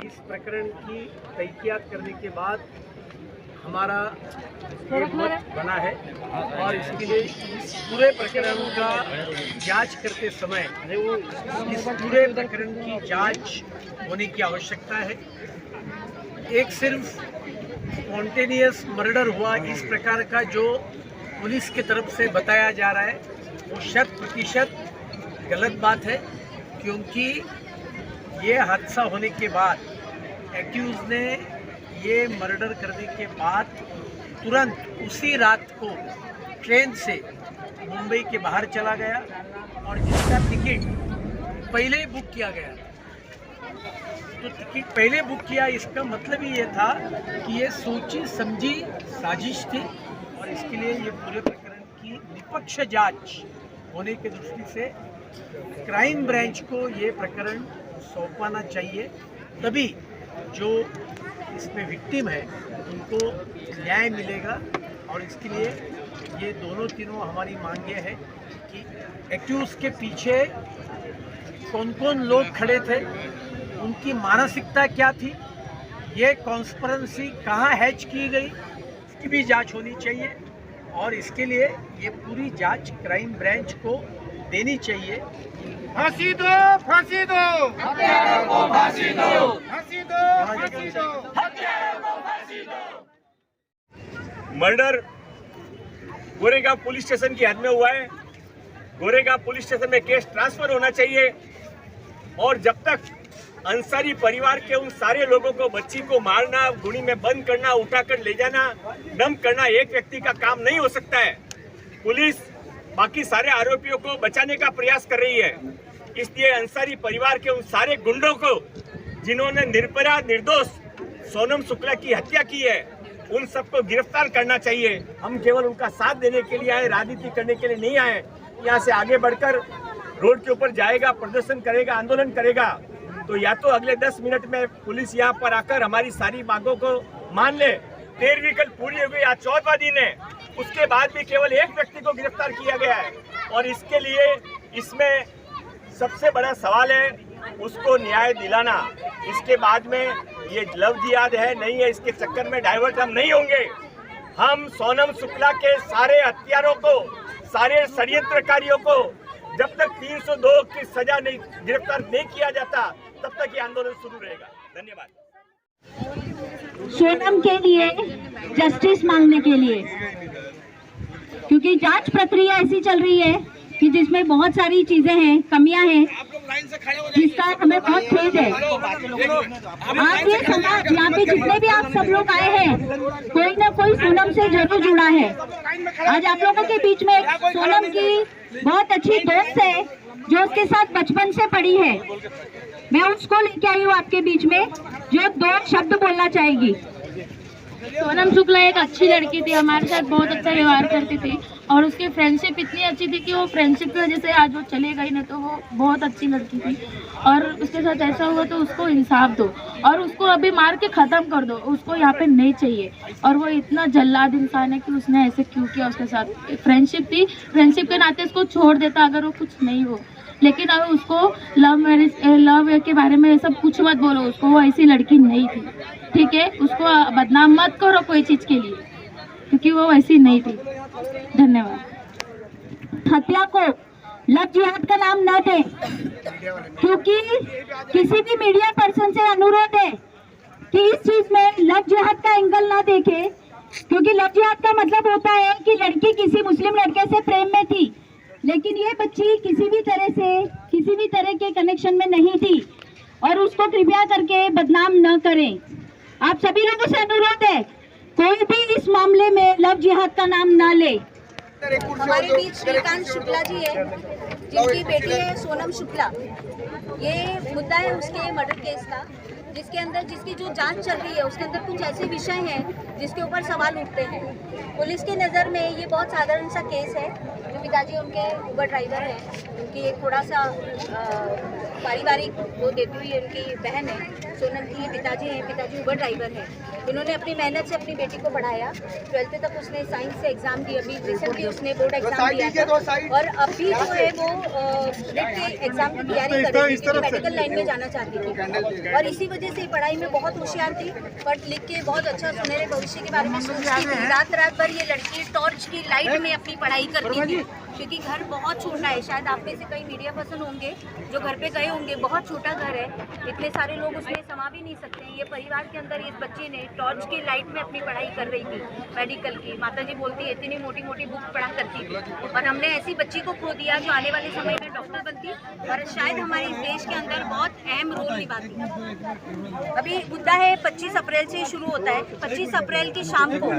इस प्रकरण की तहकीकात करने के बाद हमारा एक मत बना है और इसके लिए पूरे प्रकरण का जांच करते समय इस पूरे प्रकरण की जांच होने की आवश्यकता है। एक सिर्फ स्पॉन्टेनियस मर्डर हुआ इस प्रकार का जो पुलिस की तरफ से बताया जा रहा है वो 100% गलत बात है, क्योंकि ये हादसा होने के बाद एक्यूज ने ये मर्डर करने के बाद तुरंत उसी रात को ट्रेन से मुंबई के बाहर चला गया और जिसका टिकट पहले ही बुक किया गया। तो टिकट पहले बुक किया, इसका मतलब ही ये था कि ये सोची समझी साजिश थी और इसके लिए ये पूरे प्रकरण की निष्पक्ष जांच होने की दृष्टि से क्राइम ब्रांच को ये प्रकरण सौंपना चाहिए, तभी जो इसमें विक्टिम है उनको न्याय मिलेगा। और इसके लिए ये तीनों हमारी मांगे हैं कि एक्यूज के पीछे कौन कौन लोग खड़े थे, उनकी मानसिकता क्या थी, ये कॉन्स्पिरेसी कहाँ हैच की गई, इसकी भी जांच होनी चाहिए। और इसके लिए ये पूरी जांच क्राइम ब्रांच को देनी चाहिए। फांसी दो, फांसी दो, हत्यारों को फांसी दो, फांसी दो, फांसी दो, हत्यारों को फांसी दो। मर्डर गोरेगांव पुलिस स्टेशन की हद में हुआ है। गोरेगांव पुलिस स्टेशन में केस ट्रांसफर होना चाहिए और जब तक अंसारी परिवार के उन सारे लोगों को, बच्ची को मारना, गुणी में बंद करना, उठाकर ले जाना, डंप करना एक व्यक्ति का काम नहीं हो सकता है। पुलिस बाकी सारे आरोपियों को बचाने का प्रयास कर रही है, इसलिए अंसारी परिवार के उन सारे गुंडों को जिन्होंने निर्पराध निर्दोष सोनम शुक्ला की हत्या की है, उन सबको गिरफ्तार करना चाहिए। हम केवल उनका साथ देने के लिए आए, राजनीति करने के लिए नहीं आए। यहाँ से आगे बढ़कर रोड के ऊपर जाएगा, प्रदर्शन करेगा, आंदोलन करेगा, तो या तो अगले 10 मिनट में पुलिस यहाँ पर आकर हमारी सारी मांगों को मान ले। 13वीं कल पूरी हो गई, आज 14वां दिन है, उसके बाद भी केवल एक व्यक्ति को गिरफ्तार किया गया है। और इसके लिए इसमें सबसे बड़ा सवाल है उसको न्याय दिलाना। इसके बाद में ये लव जिहाद है नहीं है, इसके चक्कर में डाइवर्ट हम नहीं होंगे। हम सोनम शुक्ला के सारे हत्यारों को, सारे षड्यंत्रकारियों को जब तक 302 की सजा नहीं, गिरफ्तार नहीं किया जाता, तब तक ये आंदोलन शुरू रहेगा। धन्यवाद। सोनम के लिए जस्टिस मांगने के लिए, क्योंकि जांच प्रक्रिया ऐसी चल रही है कि जिसमें बहुत सारी चीजें हैं, कमियां हैं, जिसका हमें बहुत खेद है। आप ये समाज, यहाँ पे जितने भी आप सब लोग आए हैं, कोई ना कोई सोनम से जरूर जुड़ा है। आज आप लोगों के बीच में एक सोनम की बहुत अच्छी दोस्त है जो उसके साथ बचपन से पढ़ी है। मैं उसको लेके आई हूँ आपके बीच में, जो 2 शब्द बोलना चाहेगी। सोनम शुक्ला एक अच्छी लड़की थी, हमारे साथ बहुत अच्छा व्यवहार करती थी और उसकी फ्रेंडशिप इतनी अच्छी थी कि वो फ्रेंडशिप की वजह से आज वो चले गई, नहीं तो वो बहुत अच्छी लड़की थी। और उसके साथ ऐसा हुआ तो उसको इंसाफ दो और उसको अभी मार के ख़त्म कर दो, उसको यहाँ पे नहीं चाहिए। और वो इतना जल्लाद इंसान है कि उसने ऐसे क्यों किया, उसके साथ फ्रेंडशिप थी, फ्रेंडशिप के नाते उसको छोड़ देता अगर वो कुछ नहीं हो। लेकिन अब उसको लव के बारे में सब कुछ मत बोलो, उसको वो ऐसी लड़की नहीं थी, ठीक है। उसको बदनाम मत करो कोई चीज़ के लिए, क्योंकि वो वैसी नहीं थी। धन्यवाद। हत्या को लव जिहाद का नाम न दें, क्योंकि किसी भी मीडिया पर्सन से अनुरोध है कि इस चीज में लव जिहाद का एंगल ना देखे, क्योंकि लव जिहाद का मतलब होता है कि लड़की किसी मुस्लिम लड़के से प्रेम में थी, लेकिन ये बच्ची किसी भी तरह के कनेक्शन में नहीं थी। और उसको कृपया करके बदनाम न करें। आप सभी लोगों से अनुरोध है, कोई भी इस मामले में लव जिहाद का नाम ना ले। हमारे बीच श्रीकांत शुक्ला जी है, जिनकी बेटी है सोनम शुक्ला। ये मुद्दा है उसके मर्डर केस का। जिसके अंदर जिसकी जो जांच चल रही है उसके अंदर कुछ ऐसे विषय हैं जिसके ऊपर सवाल उठते हैं। पुलिस की नज़र में ये बहुत साधारण सा केस है। जो पिताजी उनके उबर ड्राइवर हैं, उनकी एक थोड़ा सा पारिवारिक वो देती हुई उनकी बहन है सोनम की, पिताजी हैं, पिताजी उबर ड्राइवर हैं। इन्होंने अपनी मेहनत से अपनी बेटी को पढ़ाया, 12th तक उसने साइंस से एग्ज़ाम दिया, अभी रिसेंटली उसने बोर्ड एग्ज़ाम दिया था और अभी जो है वो नेट के एग्ज़ाम की तैयारी कर रही थी, मेडिकल लाइन में जाना चाहती थी और इसी वजह से पढ़ाई में बहुत होशियार थी। पढ़ लिख के बहुत अच्छा सुनहरे भविष्य के बारे में सोचती थी। रात भर ये लड़की टॉर्च की लाइट में अपनी पढ़ाई करती थी, क्योंकि घर बहुत छोटा है। शायद आप में से कई मीडिया पर्सन होंगे जो घर पे गए होंगे, बहुत छोटा घर है, इतने सारे लोग उसमें समा भी नहीं सकते। ये परिवार के अंदर इस बच्ची ने टॉर्च की लाइट में अपनी पढ़ाई कर रही थी मेडिकल की। माताजी बोलती है इतनी मोटी मोटी बुक पढ़ा करती थी और हमने ऐसी बच्ची को खो दिया जो आने वाले समय में डॉक्टर बनती और शायद हमारे इस देश के अंदर बहुत अहम रोल निभाती। अभी मुद्दा है 25 अप्रैल से शुरू होता है। 25 अप्रैल की शाम को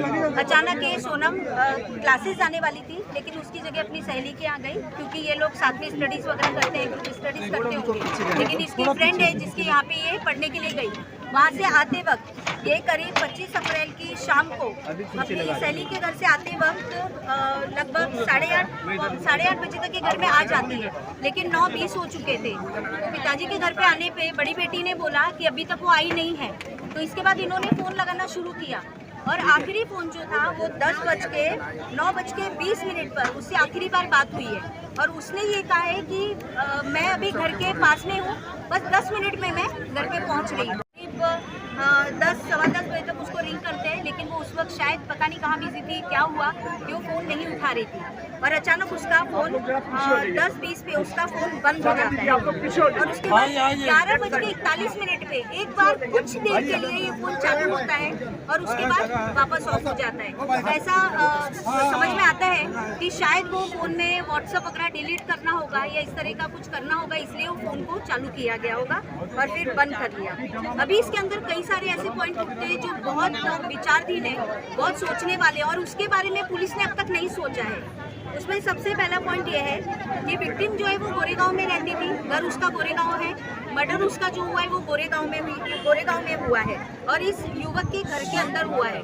अचानक ये सोनम क्लासेस जाने वाली थी, लेकिन उसकी जगह अपनी सहेली के यहाँ गई, क्योंकि ये लोग साथ में स्टडीज़ वगैरह करते हैं, ग्रुप स्टडीज़ करते होंगे। लेकिन इसकी फ्रेंड है जिसके यहाँ पे ये पढ़ने के लिए गई। वहाँ से आते वक्त ये करीब 25 अप्रैल की शाम को अपनी सहेली के घर से आते वक्त लगभग 8:30 बजे तक के घर में आ जाती है, लेकिन 9:20 हो चुके थे। तो पिताजी के घर पे आने पे बड़ी बेटी ने बोला कि अभी तक वो आई नहीं है। तो इसके बाद इन्होंने फ़ोन लगाना शुरू किया और आखिरी फ़ोन जो था वो 9:20 पर उससे आखिरी बार बात हुई है और उसने ये कहा है कि मैं अभी घर के पास में हूँ, बस 10 मिनट में मैं घर पे पहुँच रही हूँ। 10-10:15 बजे तक उसको रिंग करते हैं, लेकिन वो उस वक्त शायद पता नहीं कहाँ बिजी थी, क्या हुआ कि वो फ़ोन नहीं उठा रही थी और अचानक उसका फ़ोन 10:20 पे उसका फ़ोन बंद हो जाता है और उसके बाद 11:41 पे एक बार कुछ देर के लिए ये फ़ोन चालू होता है और उसके बाद वापस ऑफ हो जाता है। ऐसा समझ में आता है कि शायद वो फ़ोन में व्हाट्सएप वगैरह डिलीट करना होगा या इस तरह का कुछ करना होगा, इसलिए वो फ़ोन को चालू किया गया होगा और फिर बंद कर दिया। अभी इसके अंदर कई सारे ऐसे पॉइंट उठते हैं जो बहुत विचाराधीन है, बहुत सोचने वाले, और उसके बारे में पुलिस ने अब तक नहीं सोचा है। उसमें सबसे पहला पॉइंट ये है कि विक्टिम जो है वो गोरेगांव में रहती थी, घर उसका गोरेगांव है, मर्डर उसका जो हुआ है वो गोरेगांव में हुआ है और इस युवक के घर के अंदर हुआ है।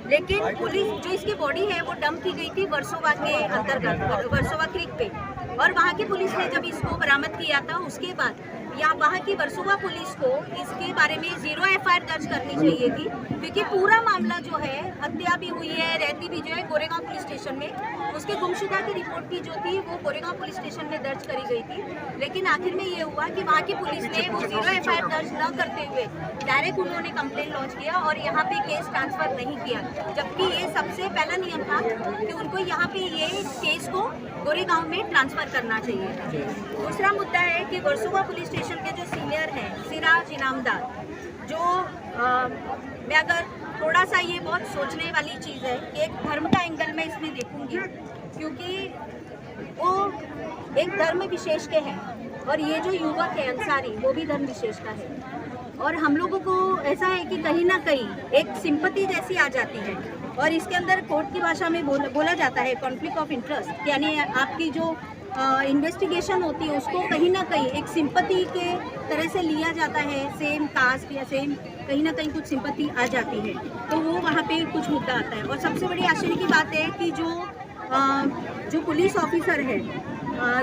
लेकिन पुलिस जो इसकी बॉडी है वो डंप की गई थी वर्सोवा के अंतर्गत, वर्सोवा क्रीक पे, और वहाँ की पुलिस ने जब इसको बरामद किया था उसके बाद यहाँ वहाँ की वर्सोवा पुलिस को इसके बारे में 0 FIR दर्ज करनी चाहिए थी, क्योंकि पूरा मामला जो है हत्या भी हुई है, रहती भी जो है गोरेगांव पुलिस स्टेशन में। उसके गुमशुदा की रिपोर्ट की जो थी वो गोरेगांव पुलिस स्टेशन में दर्ज करी गई थी, लेकिन आखिर में ये हुआ कि वहाँ की पुलिस ने वो 0 FIR दर्ज न करते हुए डायरेक्ट उन्होंने कंप्लेन लॉन्च किया और यहाँ पे केस ट्रांसफर नहीं किया, जबकि ये सबसे पहला नियम था कि उनको यहाँ पे ये केस को गोरेगांव में ट्रांसफर करना चाहिए। दूसरा मुद्दा है कि वर्सोवा पुलिस स्टेशन के जो सीनियर हैं सिराज इनामदार, जो मैं अगर थोड़ा सा, ये बहुत सोचने वाली चीज़ है कि एक धर्म का एंगल में इसमें देखूंगी, क्योंकि वो एक धर्म विशेष के हैं और ये जो युवक है अंसारी वो भी धर्म विशेष का है, और हम लोगों को ऐसा है कि कहीं ना कहीं एक सिंपैथी जैसी आ जाती है और इसके अंदर कोर्ट की भाषा में बोला जाता है कॉन्फ्लिक्ट ऑफ इंटरेस्ट, यानी आपकी जो इन्वेस्टिगेशन होती है उसको कहीं ना कहीं एक सिंपैथी के तरह से लिया जाता है, सेम कास्ट या सेम कहीं ना कहीं कुछ सिंपैथी आ जाती है, तो वो वहाँ पे कुछ मुद्दा आता है। और सबसे बड़ी आश्चर्य की बात है कि जो पुलिस ऑफिसर है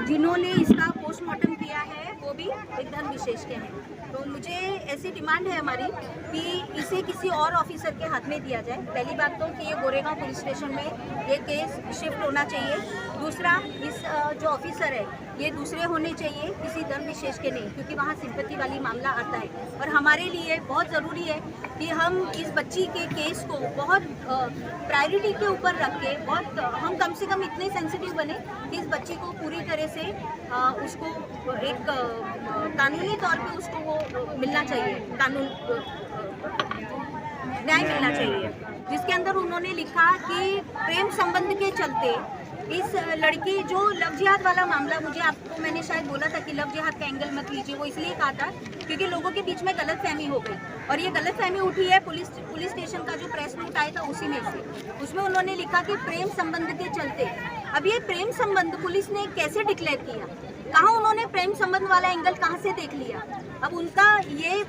जिन्होंने इसका पोस्टमार्टम किया है वो भी एक धर्म विशेष के हैं। तो मुझे ऐसी डिमांड है हमारी कि इसे किसी और ऑफिसर के हाथ में दिया जाए। पहली बात तो कि ये गोरेगांव पुलिस स्टेशन में ये केस शिफ्ट होना चाहिए। दूसरा, इस जो ऑफिसर है ये दूसरे होने चाहिए, किसी धर्म विशेष के नहीं, क्योंकि वहाँ सिंपैथी वाली मामला आता है। और हमारे लिए बहुत ज़रूरी है कि हम इस बच्ची के केस को बहुत प्रायोरिटी के ऊपर रख के हम कम से कम इतने सेंसिटिव बने कि इस बच्ची को पूरी तरह से उसको एक कानूनी तौर पे उसको वो मिलना चाहिए, न्याय मिलना चाहिए, जिसके अंदर उन्होंने लिखा कि प्रेम संबंध के चलते इस लड़की जो लव जिहाद वाला मामला, मुझे आपको मैंने शायद बोला था कि लव जिहाद का एंगल मत लीजिए, वो इसलिए कहा था क्योंकि लोगों के बीच में गलतफहमी हो गई और ये गलतफहमी उठी है पुलिस स्टेशन का जो प्रेस नोट आया था उसी में से। उसमें उन्होंने लिखा कि प्रेम संबंध के चलते। अब ये प्रेम संबंध पुलिस ने कैसे डिक्लेयर किया, कहाँ उन्होंने प्रेम संबंध वाला एंगल कहाँ से देख लिया? अब उनका ये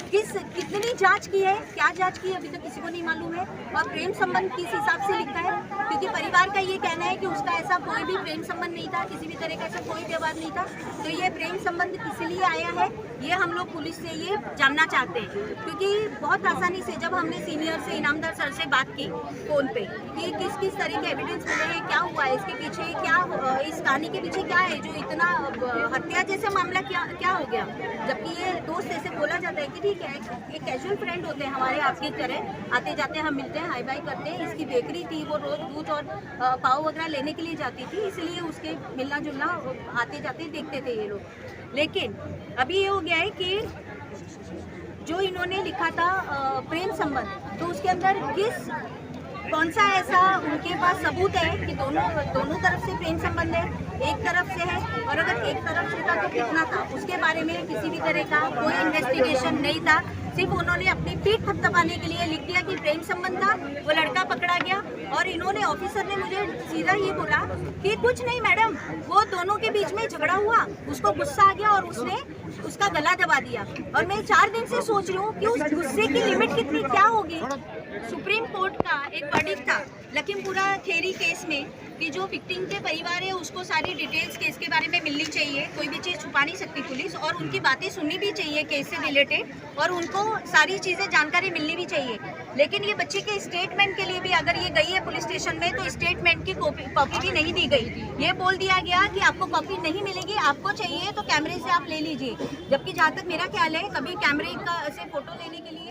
कितनी जांच की है, क्या जांच की है अभी तक किसी को नहीं मालूम है। और प्रेम संबंध किस हिसाब से लिखा है, क्योंकि परिवार का ये कहना है कि उसका ऐसा कोई भी प्रेम संबंध नहीं था, किसी भी तरह का ऐसा कोई व्यवहार नहीं था। तो ये प्रेम संबंध किस लिए आया है, ये हम लोग पुलिस से ये जानना चाहते हैं। क्योंकि बहुत आसानी से जब हमने सीनियर से, इनामदार सर से बात की फोन पे कि किस किस तरह के एविडेंस मिले हैं, क्या हुआ है इसके पीछे, क्या इस कहानी के पीछे क्या है जो इतना हत्या जैसा मामला क्या हो गया। जबकि ये दोस्त ऐसे बोला जाता है कि ठीक है, एक कैजुअल फ्रेंड होते हैं हमारे आपकी तरह, आते जाते हम मिलते हैं, हाई बाई करते हैं। इसकी बेकरी थी, वो रोज दूध और पाव वगैरह लेने के लिए जाती थी, इसलिए उसके मिलना जुलना आते जाते देखते थे ये लोग। लेकिन अभी ये हो गया है कि जो इन्होंने लिखा था प्रेम संबंध, तो उसके अंदर कौन सा ऐसा उनके पास सबूत है कि दोनों तरफ से प्रेम संबंध है, एक तरफ से है, और अगर एक तरफ से था तो कितना था, उसके बारे में किसी भी तरह का कोई इन्वेस्टिगेशन नहीं था। सिर्फ उन्होंने अपनी पीठ थपथपाने के लिए लिख दिया कि प्रेम संबंध था, वो लड़का पकड़ा गया। और इन्होंने, ऑफिसर ने मुझे सीधा ये बोला कि कुछ नहीं मैडम, वो दोनों के बीच में झगड़ा हुआ, उसको गुस्सा आ गया और उसने उसका गला दबा दिया। और मैं 4 दिन से सोच रही हूँ कि उस गुस्से की लिमिट कितनी क्या होगी। सुप्रीम कोर्ट का एक वर्डिक्ट था लखीमपुरा खेरी केस में कि जो विक्टिम के परिवार है उसको सारी डिटेल्स केस के बारे में मिलनी चाहिए, कोई भी चीज़ छुपा नहीं सकती पुलिस, और उनकी बातें सुननी भी चाहिए केस से रिलेटेड, और उनको सारी चीज़ें जानकारी मिलनी भी चाहिए। लेकिन ये बच्चे के स्टेटमेंट के लिए भी अगर ये गई है पुलिस स्टेशन में तो स्टेटमेंट की कॉपी भी नहीं दी गई। ये बोल दिया गया कि आपको कॉपी नहीं मिलेगी, आपको चाहिए तो कैमरे से आप ले लीजिए। जबकि जहाँ तक मेरा ख्याल है, कभी कैमरे का ऐसे फोटो लेने के लिए